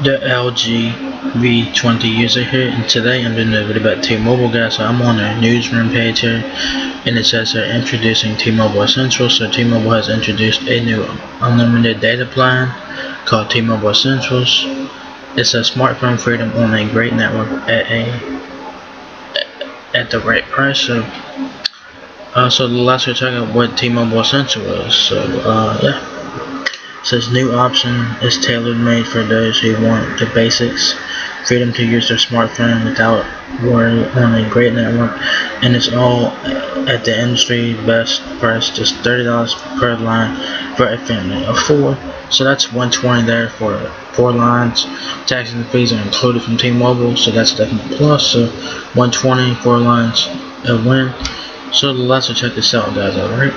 The LG V20 user here, and today I'm doing a video about T-Mobile, guys. So I'm on their newsroom page here, and it says they're introducing T-Mobile Essential. So T-Mobile has introduced a new unlimited data plan called T-Mobile Essentials. It says smartphone freedom on a great network at the right price. So let's go check out what T-Mobile Essential is. So yeah. It says new option is tailor-made for those who want the basics, freedom to use their smartphone without worry on a great network, and it's all at the industry best price, just $30 per line for a family of 4. So that's $120 there for 4 lines. Taxes and fees are included from T-Mobile, so that's definitely a plus. So $120, 4 lines, a win. So let's check this out, guys. Alright,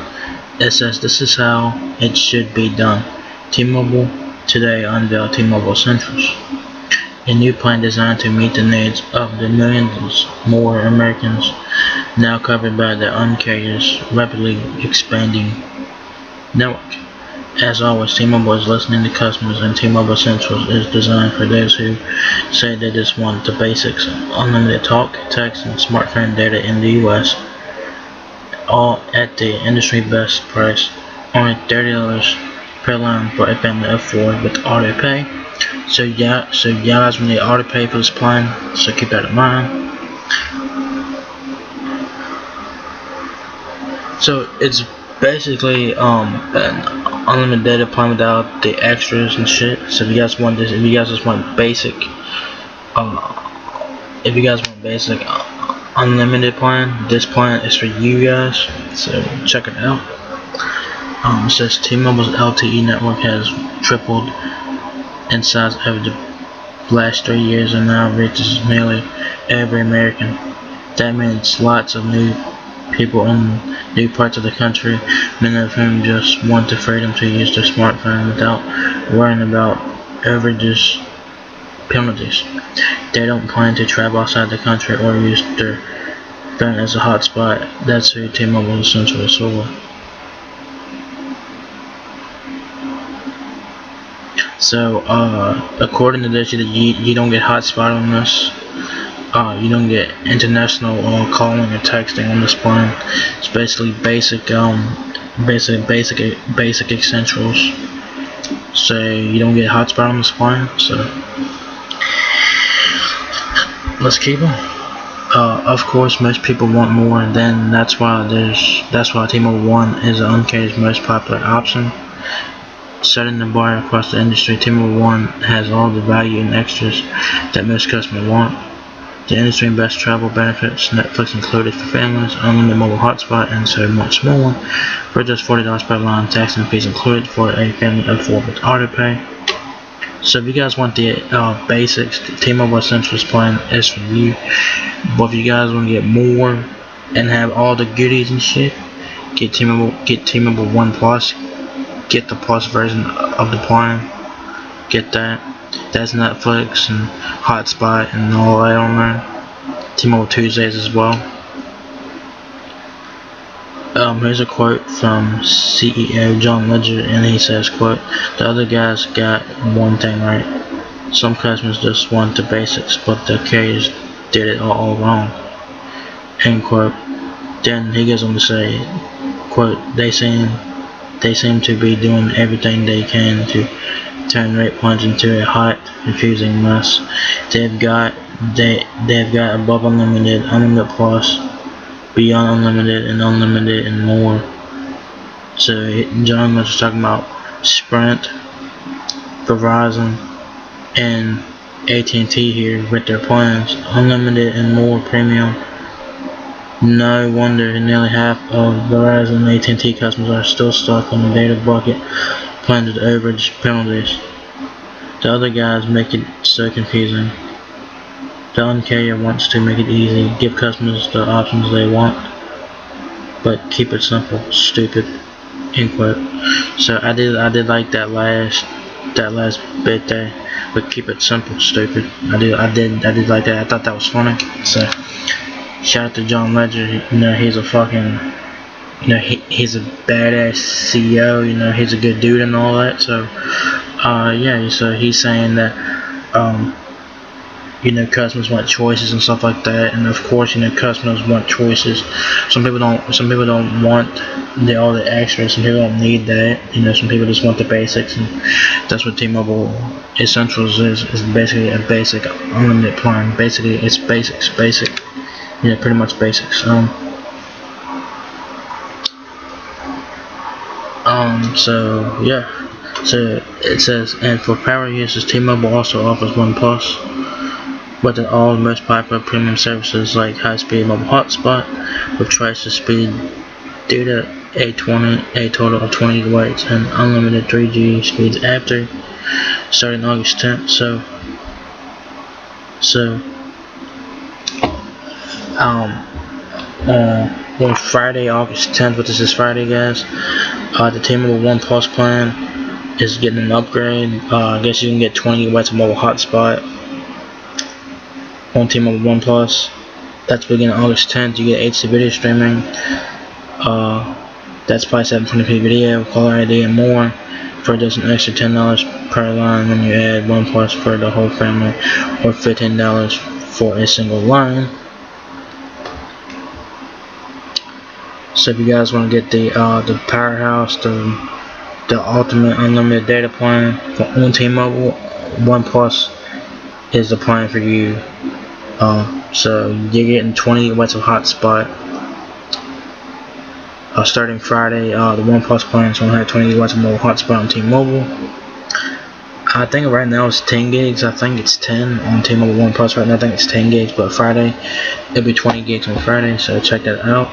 it says this is how it should be done. T-Mobile today unveiled T-Mobile Essentials, a new plan designed to meet the needs of the millions more Americans now covered by the Un-carrier's rapidly expanding network. As always, T-Mobile is listening to customers, and T-Mobile Essentials is designed for those who say they just want the basics: unlimited talk, text, and smartphone data in the U.S., all at the industry best price, only $30 per line for a family of 4 with auto pay. So you guys will need auto pay for this plan, so keep that in mind. So it's basically an unlimited data plan without the extras and shit. So if you guys want this, if you guys just want basic unlimited plan, this plan is for you guys, so check it out. It says T-Mobile's LTE network has tripled in size over the last 3 years and now reaches nearly every American. That means lots of new people in new parts of the country, many of whom just want the freedom to use their smartphone without worrying about overages penalties. They don't plan to travel outside the country or use their phone as a hotspot. That's who T-Mobile Essential is for. So according to this, you don't get hotspot on this. You don't get international calling or texting on this plan. It's basically basic essentials. So you don't get hotspot on this plan. So let's keep it. Of course, most people want more, and then that's why T-Mobile One is the Un-carrier's most popular option. Setting the bar across the industry, T-Mobile One has all the value and extras that most customers want. The industry best travel benefits, Netflix included for families, unlimited mobile hotspot, and so much more. For just $40 per line, tax and fees included for a family of 4 with auto pay. So if you guys want the basics, the T-Mobile Essentials plan is for you. But if you guys want to get more and have all the goodies and shit, get T-Mobile One Plus. Get the plus version of the plan. Get that. That's Netflix and Hotspot and all that on there. T-Mobile Tuesdays as well. Here's a quote from CEO John Ledger, and he says, quote, "The other guys got one thing right. Some customers just want the basics, but the carriers did it all wrong." End quote. Then he goes on to say, quote, They seem to be doing everything they can to turn rate plans into a hot, confusing mess. They've got above unlimited, unlimited plus, beyond unlimited, and more. So John was talking about Sprint, Verizon, and AT&T here with their plans, unlimited and more premium. No wonder nearly half of Verizon and AT&T customers are still stuck on the data bucket plans with overage penalties. The other guys make it so confusing. The Un-carrier wants to make it easy, give customers the options they want, but keep it simple, stupid. End quote. So I did like that last bit there, but keep it simple, stupid. I did like that. I thought that was funny. So shout out to John Ledger. He's a fucking, he's a badass CEO. He's a good dude and all that. So yeah. So he's saying that you know, customers want choices and stuff like that, and of course, you know, customers want choices. Some people don't want all the extras. Some people don't need that. You know, some people just want the basics, and that's what T-Mobile Essentials is. Is basically a basic unlimited plan. Basically, it's basic. Yeah, pretty much basics. So yeah. So it says, and for power users, T-Mobile also offers One Plus with all most popular premium services like high-speed mobile hotspot with twice the speed data, a total of 20 gigabytes, and unlimited 3G speeds after starting August 10th. On Friday, August 10th, which is this Friday, guys, the T-Mobile One Plus plan is getting an upgrade. I guess you can get 20 gigabytes of mobile hotspot on T-Mobile One Plus. That's beginning August 10th. You get HD video streaming. That's by 720p video, caller ID, and more for just an extra $10 per line when you add One Plus for the whole family, or $15 for a single line. So if you guys want to get the powerhouse, the ultimate unlimited data plan on T-Mobile, One Plus is the plan for you. So you're getting 20 gigabytes of hotspot starting Friday. The One Plus plan is going to have 20 gigabytes of mobile hotspot on T-Mobile. I think right now it's 10 gigs. I think it's 10 on T-Mobile One Plus right now. I think it's 10 gigs, but Friday it'll be 20 gigs on Friday. So check that out.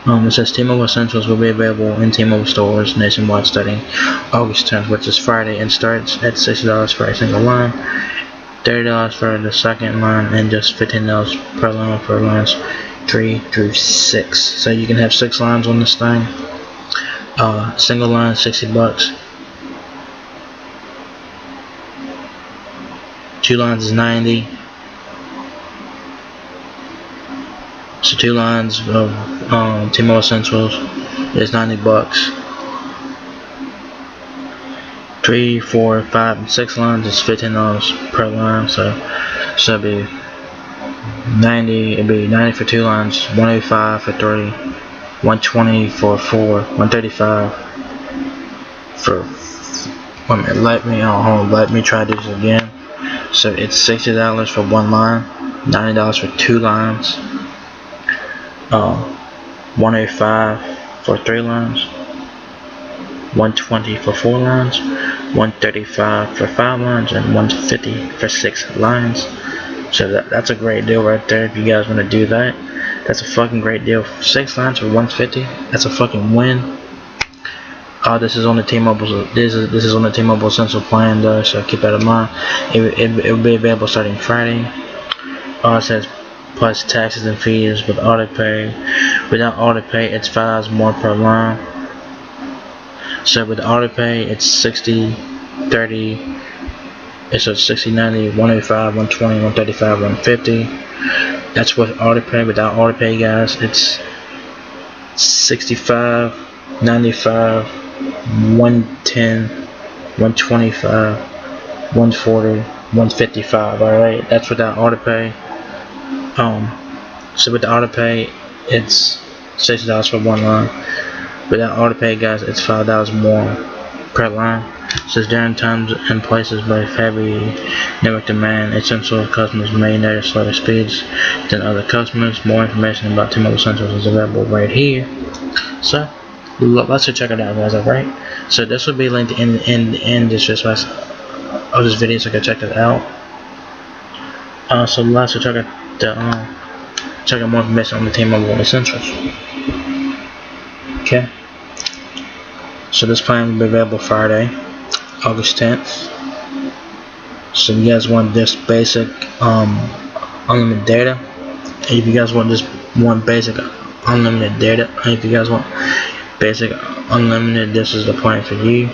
It says T-Mobile Essentials will be available in T-Mobile stores nationwide starting August 10th, which is Friday, and starts at $60 for a single line, $30 for the second line, and just $15 per line for lines 3 through 6. So you can have 6 lines on this thing. Single line $60. 2 lines is $90. So 2 lines of T-Mobile Essentials is $90. 3, 4, 5, and 6 lines is $15 per line. So it'd be 90. It'd be 90 for 2 lines, 185 for 3, 120 for 4, 135 for. Wait a minute. Let me try this again. So it's $60 for 1 line, $90 for 2 lines. 185 for 3 lines, 120 for 4 lines, 135 for 5 lines, and 150 for 6 lines. So that's a great deal right there. If you guys want to do that, that's a fucking great deal. 6 lines for 150. That's a fucking win. This is on the T-Mobile. This is on the T-Mobile Essential plan, though. So keep that in mind. It will be available starting Friday. It says plus taxes and fees with auto pay. Without auto pay, it's $5 more per line. So with auto pay, it's 60, 30. It's a 60, 90, 185, 120, 135, 150. That's with auto pay. Without auto pay, guys, it's 65, 95, 110, 125, 140, 155. All right, that's without auto pay. So with the auto pay, it's $60 for 1 line. Without auto pay, guys, it's $5 more per line. It says during times and places with heavy network demand, essential customers may notice slower speeds than other customers. More information about T-Mobile Essentials is available right here. So let's go check it out, guys. Alright. So this will be linked in the description of this video, so go check that out. So let's go check out check out more information on the T-Mobile Essentials. Okay. So this plan will be available Friday, August 10th. So if you guys want this basic unlimited data, if you guys want basic unlimited data, if you guys want basic unlimited, this is the plan for you.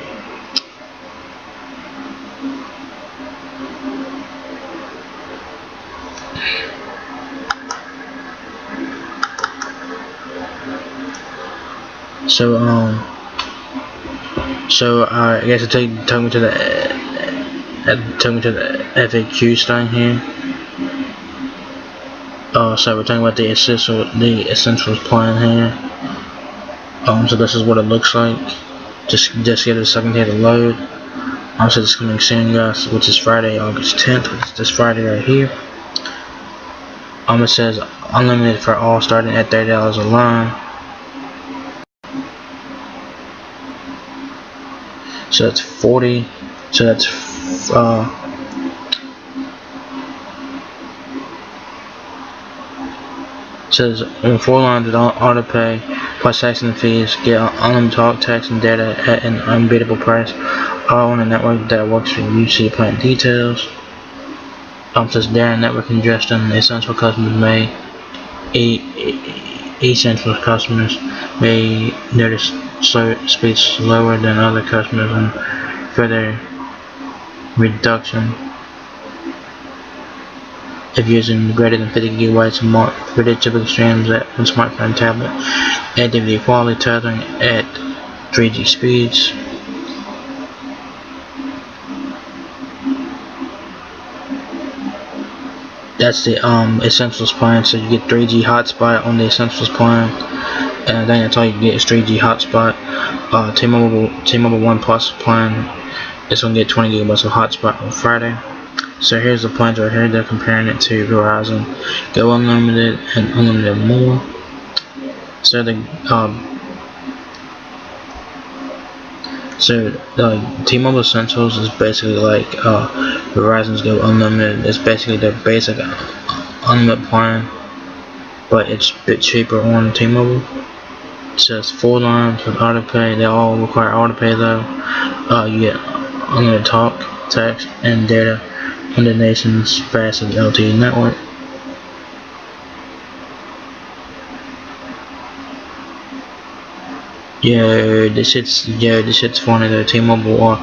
So I guess it took me to the It took me to the FAQs thing here. So we're talking about the essentials plan here. So this is what it looks like. Just give it a second here to load. So this is coming soon, guys, which is Friday, August 10th. It's this Friday right here. It says unlimited for all, starting at $30 a line. So that's 40. So that's says on 4 lines with auto pay plus tax and fees, get unlimited talk, text, and data at an unbeatable price, all on a network that works for you. See plan details. Says Darren network congestion. Essential customers may essential customers may notice speeds slower than other customers, and further reduction if using greater than 50 gigabytes a month for the typical streams at one smartphone and tablet. Activity quality tethering at 3G speeds. That's the Essentials plan. So you get 3G hotspot on the Essentials plan, and then that's all you get is 3G hotspot. T-Mobile One Plus plan is gonna get 20 gigabytes of hotspot on Friday. So here's the plans right here. They're comparing it to Verizon Go Unlimited and Unlimited More. So the T-Mobile Essentials is basically like Verizon's Go Unlimited. It's basically their basic unlimited plan, but it's a bit cheaper on T-Mobile. It says 4 lines with auto pay. They all require auto pay though. You get unlimited talk, text, and data on the nation's fastest LTE network. This shit's funny though. T-Mobile or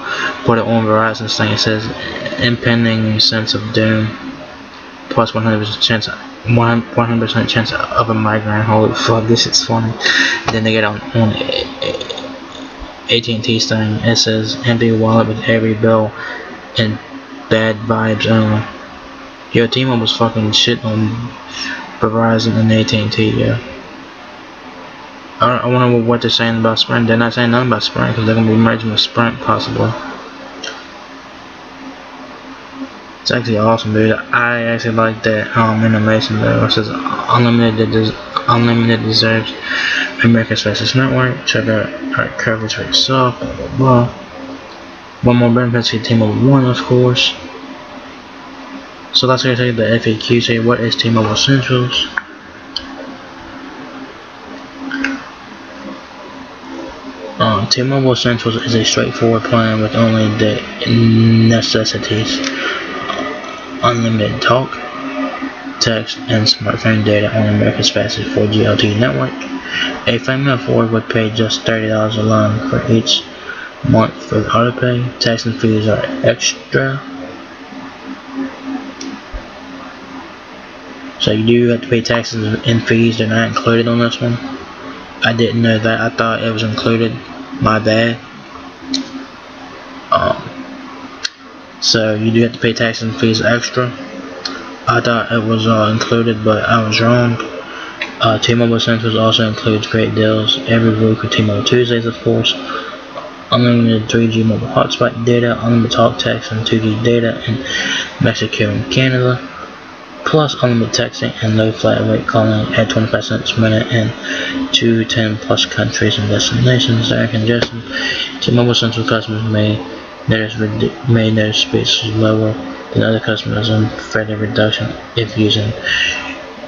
put it on Verizon's thing. It says impending sense of doom, plus 100% chance of a migraine. Holy fuck, this shit's funny. Then they get on AT&T's thing. It says empty wallet with every bill and bad vibes only. T-Mobile's fucking shit on Verizon and AT&T. I wonder what they're saying about Sprint. They're not saying nothing about Sprint because they're gonna be merging with Sprint possibly. It's actually awesome, dude. I actually like that animation though. It says unlimited deserves America's fastest network. Check out our coverage for yourself. Blah blah blah. One more benefit to T-Mobile One, of course. So let's go take the FAQ. Say what is T-Mobile Essentials? T-Mobile Essentials is a straightforward plan with only the necessities: unlimited talk, text, and smartphone data on America's fastest 4G LTE network. A family of 4 would pay just $30 a line for each month for autopay. Tax and fees are extra. So you do have to pay taxes and fees. They're not included on this one. I didn't know that. I thought it was included. My bad. So you do have to pay taxes and fees extra. I thought it was included, but I was wrong. T-Mobile Essentials also includes great deals every week with T-Mobile Tuesdays, of course. Unlimited 3G mobile hotspot data, unlimited talk, text, and 2G data in Mexico and Canada, plus unlimited texting and low flat rate calling at 25 cents a minute in 210 plus countries and destinations. During congestion, T-Mobile Essential customers may notice speeds lower than other customers and further reduction if using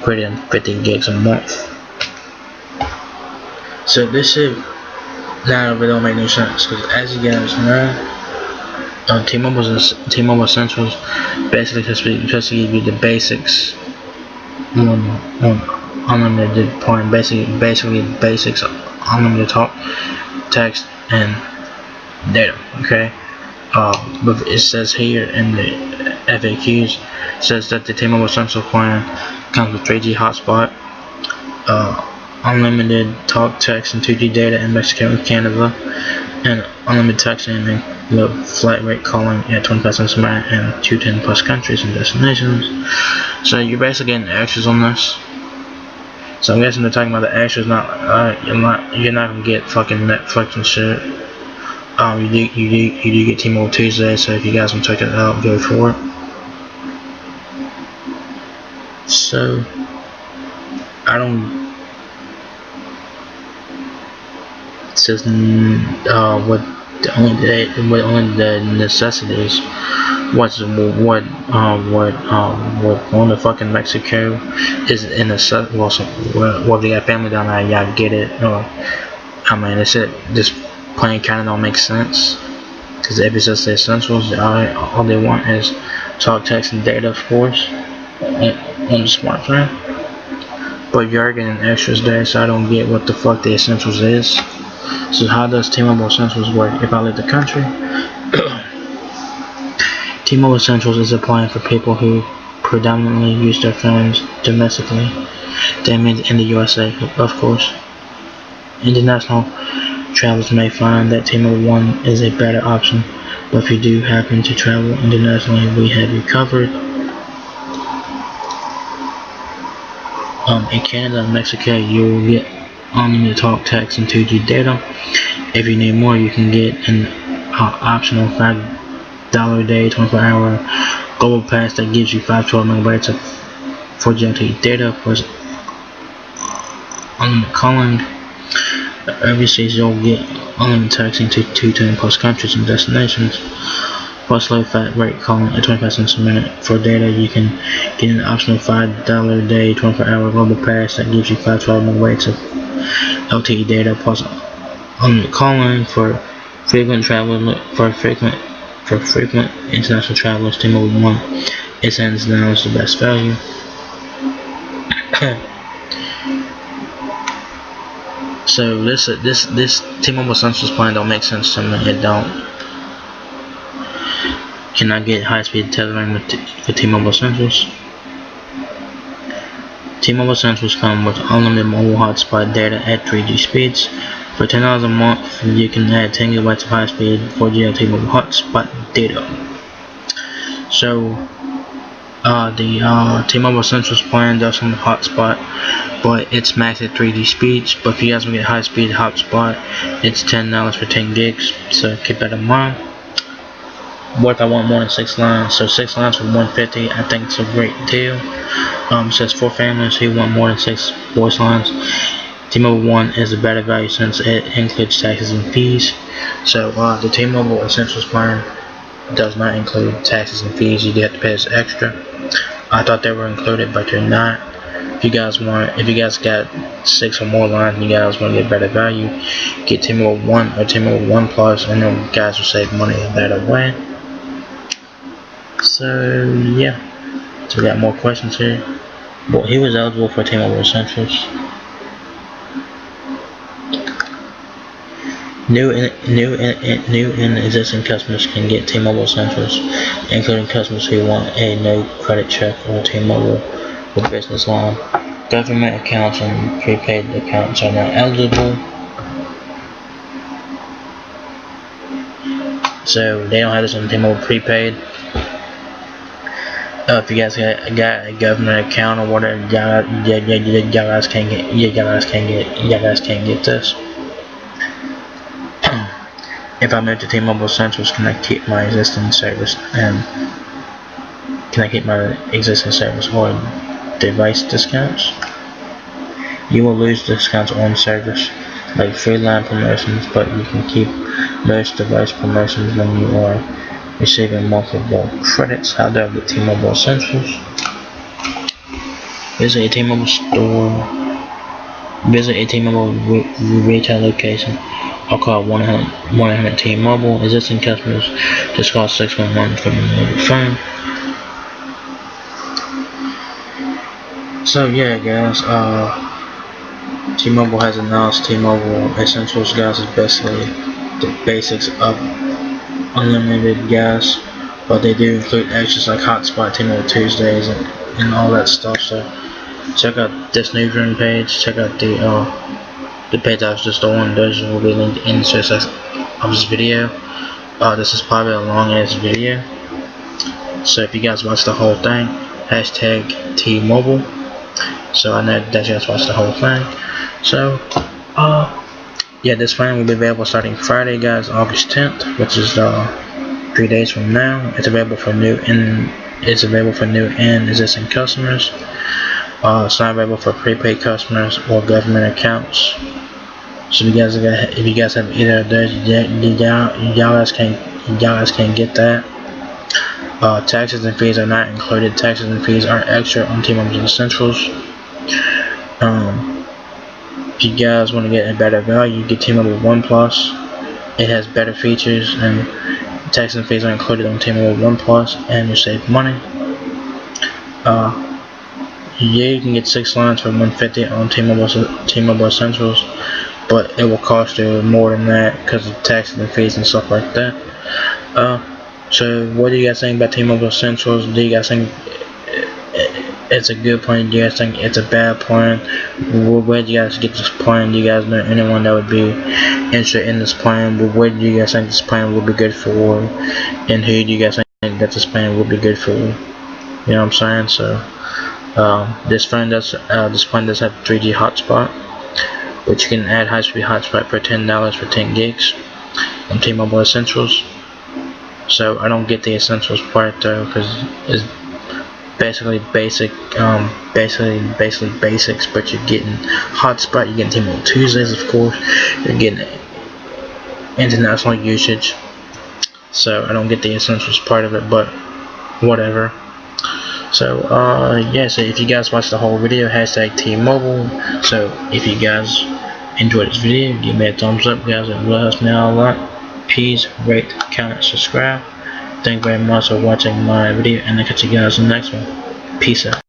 greater than 50 gigs a month. So this shit now really don't make no sense because, as you guys know, T-Mobile Essentials basically just give you the basics on unlimited plan. Basically basics, unlimited talk, text, and data. Okay. But it says here in the FAQs, says that the T-Mobile Essential plan comes with 3G hotspot, unlimited talk, text, and 2G data in Mexico and Canada, and unlimited texting and low flat rate calling at 25 cents a minute in 210 plus countries and destinations. So you're basically getting extras on this. So I'm guessing they're talking about the extras. You're not gonna get fucking Netflix and shit. You do get T-Mobile Tuesday. So if you guys want to check it out, go for it. So I don't. It says what only the necessities. What going to fucking Mexico is in the well, if you got family down there, y'all get it. I mean, it's this plan kind of don't make sense because if it's just the essentials, all they want is talk, text, and data, of course, on the smartphone. But you are getting extras there, so I don't get what the fuck the essentials is. So how does T-Mobile Essentials work? If I leave the country, T-Mobile Essentials is a plan for people who predominantly use their phones domestically. That means in the USA, of course. International travelers may find that T-Mobile One is a better option, but if you do happen to travel internationally, we have you covered. In Canada and Mexico, you will get unlimited talk, text, and 2G data. If you need more, you can get an optional $5 a day, 24-hour global pass that gives you 512 megabytes of 4G LTE data plus unlimited calling. Overseas, you'll get unlimited texting to 210 plus countries and destinations. Plus low flat rate calling at 25 cents a minute. For data, you can get an optional $5 a day, 24-hour global pass that gives you 512 megabytes of LTE data plus unlimited calling. For frequent international travelers, T-Mobile One is hands down the best value. So this T-Mobile Essentials plan don't make sense to me. It don't. Can I get high-speed tethering with T-Mobile Essentials? T-Mobile Essentials come with unlimited mobile hotspot data at 3G speeds. For $10 a month, you can add 10 gigabytes of high-speed 4G LTE mobile hotspot data. So the T-Mobile Essentials plan does some hotspot, but it's maxed at 3G speeds. But if you guys want to get high-speed hotspot, it's $10 for 10 gigs. So keep that in mind. What if I want more than 6 lines? So 6 lines for $150. I think it's a great deal. It says for families who want more than 6 voice lines, T-Mobile One is a better value since it includes taxes and fees. So the T-Mobile Essentials plan does not include taxes and fees. You do have to pay this extra. I thought they were included, but they're not. If you guys got 6 or more lines and you guys want to get better value, get T-Mobile One or T-Mobile One Plus, and you guys will save money that way. So yeah, so we got more questions here. Well, he was eligible for T-Mobile Essentials. New and existing customers can get T-Mobile Essentials, including customers who want a no credit check or T-Mobile with business line. Government accounts and prepaid accounts are not eligible. So they don't have this on T-Mobile prepaid. If you guys got a government account or whatever, you guys can't get this. If I move to T-Mobile Essentials, can I keep my existing service or device discounts? You will lose discounts on service like free line promotions, but you can keep most device promotions when you are receiving multiple credits. How do I get T-Mobile Essentials? Visit a T-Mobile store. Visit a T-Mobile retail location. I'll call 1-800 T-Mobile. Existing customers just call 611 from your mobile phone. So yeah, guys, T-Mobile has announced T-Mobile Essentials, guys, is basically the basics of unlimited gas, but they do include extras like Hotspot, T-Mobile Tuesdays, and all that stuff. So check out this newsroom page. Check out the page I was just on. Those will be linked in the description of this video. This is probably a long ass video, so if you guys watch the whole thing, hashtag TMobile. So I know that you guys watched the whole thing. So yeah, this plan will be available starting Friday, guys, August 10th, which is 3 days from now. It's available for new and existing customers. It's not available for prepaid customers or government accounts. So if you guys have either of those, y'all guys can't get that. Taxes and fees are not included. Taxes and fees are extra on T-Mobile Essentials. If you guys want to get a better value, get T-Mobile One Plus. It has better features, and taxes and fees are included on T-Mobile One Plus, and you save money. Yeah, you can get 6 lines for $150 on T-Mobile Essentials, but it will cost you more than that because of taxes and fees and stuff like that. So what do you guys think about T-Mobile Essentials? Do you guys think it's a good plan? Do you guys think it's a bad plan? Where do you guys get this plan? Do you guys know anyone that would be interested in this plan? Where do you guys think this plan would be good for? And who do you guys think that this plan would be good for? You know what I'm saying? So this plan does have 3G hotspot, which you can add high-speed hotspot for $10 for 10 gigs on T-Mobile Essentials. So I don't get the Essentials part though, because it's basically basics, but you're getting hotspot, you're getting T-Mobile Tuesdays, of course, you're getting international usage. So I don't get the Essentials part of it, but whatever. So yeah, so if you guys watched the whole video, hashtag T-Mobile. So if you guys enjoyed this video, give me a thumbs up, guys. It really helps me out a lot. Please rate, comment, subscribe. Thank you very much for watching my video, and I'll catch you guys in the next one. Peace out.